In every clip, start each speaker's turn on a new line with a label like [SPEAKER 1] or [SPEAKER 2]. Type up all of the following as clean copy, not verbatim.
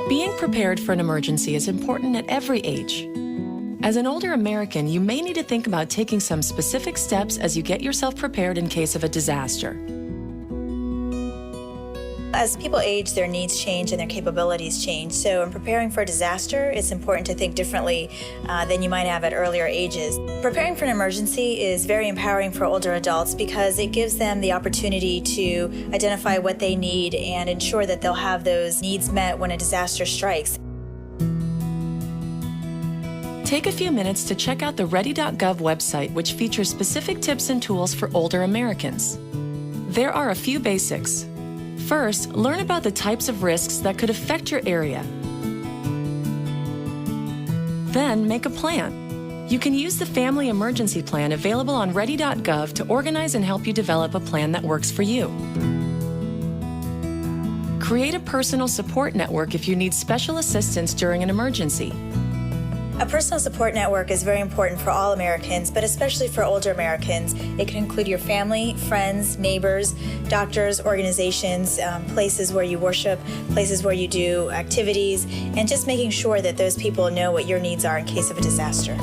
[SPEAKER 1] Being prepared for an emergency is important at every age. As an older American, you may need to think about taking some specific steps as you get yourself prepared in case of a disaster.
[SPEAKER 2] As people age, their needs change and their capabilities change. So in preparing for a disaster, it's important to think differently than you might have at earlier ages. Preparing for an emergency is very empowering for older adults because it gives them the opportunity to identify what they need and ensure that they'll have those needs met when a disaster strikes.
[SPEAKER 1] Take a few minutes to check out the Ready.gov website, which features specific tips and tools for older Americans. There are a few basics. First, learn about the types of risks that could affect your area. Then, make a plan. You can use the Family Emergency Plan available on Ready.gov to organize and help you develop a plan that works for you. Create a personal support network if you need special assistance during an emergency.
[SPEAKER 2] A personal support network is very important for all Americans, but especially for older Americans. It can include your family, friends, neighbors, doctors, organizations, places where you worship, places where you do activities, and just making sure that those people know what your needs are in case of a disaster.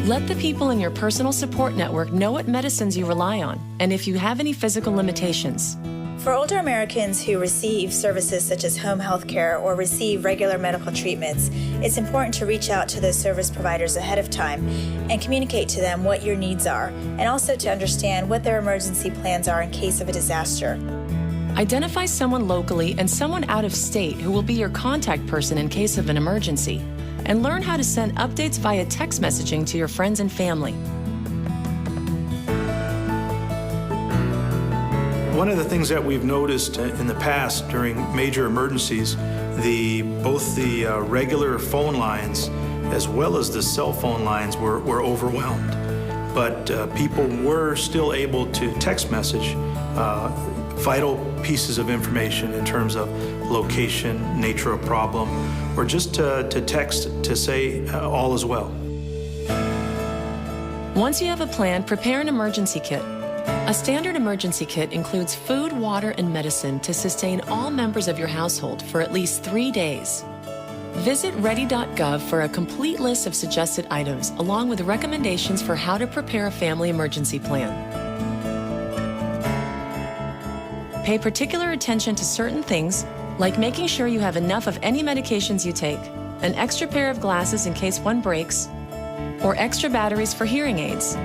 [SPEAKER 1] Let the people in your personal support network know what medicines you rely on, and if you have any physical limitations.
[SPEAKER 2] For older Americans who receive services such as home health care or receive regular medical treatments, it's important to reach out to those service providers ahead of time and communicate to them what your needs are, and also to understand what their emergency plans are in case of a disaster.
[SPEAKER 1] Identify someone locally and someone out of state who will be your contact person in case of an emergency, and learn how to send updates via text messaging to your friends and family.
[SPEAKER 3] One of the things that we've noticed in the past during major emergencies, both the regular phone lines as well as the cell phone lines were overwhelmed. But people were still able to text message vital pieces of information in terms of location, nature of problem, or just to text to say all is well.
[SPEAKER 1] Once you have a plan, prepare an emergency kit. A standard emergency kit includes food, water, and medicine to sustain all members of your household for at least 3 days. Visit Ready.gov for a complete list of suggested items, along with recommendations for how to prepare a family emergency plan. Pay particular attention to certain things, like making sure you have enough of any medications you take, an extra pair of glasses in case one breaks, or extra batteries for hearing aids.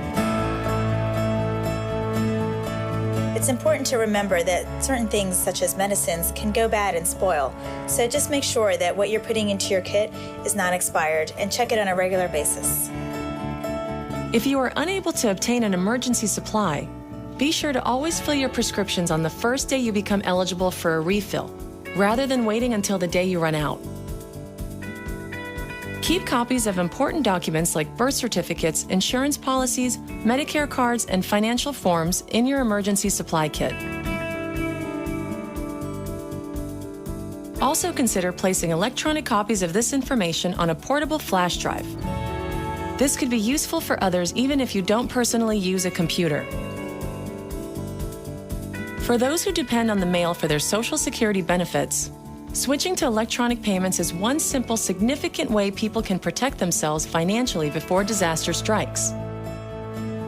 [SPEAKER 2] It's important to remember that certain things, such as medicines, can go bad and spoil. So just make sure that what you're putting into your kit is not expired, and check it on a regular basis.
[SPEAKER 1] If you are unable to obtain an emergency supply, be sure to always fill your prescriptions on the first day you become eligible for a refill, rather than waiting until the day you run out. Keep copies of important documents like birth certificates, insurance policies, Medicare cards, and financial forms in your emergency supply kit. Also consider placing electronic copies of this information on a portable flash drive. This could be useful for others even if you don't personally use a computer. For those who depend on the mail for their Social Security benefits, switching to electronic payments is one simple, significant way people can protect themselves financially before disaster strikes.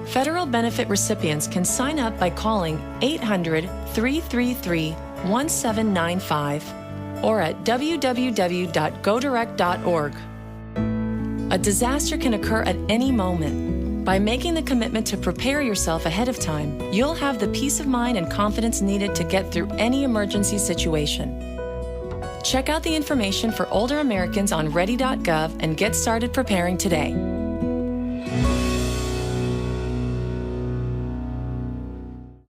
[SPEAKER 1] Federal benefit recipients can sign up by calling 800-333-1795 or at www.godirect.org. A disaster can occur at any moment. By making the commitment to prepare yourself ahead of time, you'll have the peace of mind and confidence needed to get through any emergency situation. Check out the information for older Americans on Ready.gov and get started preparing today.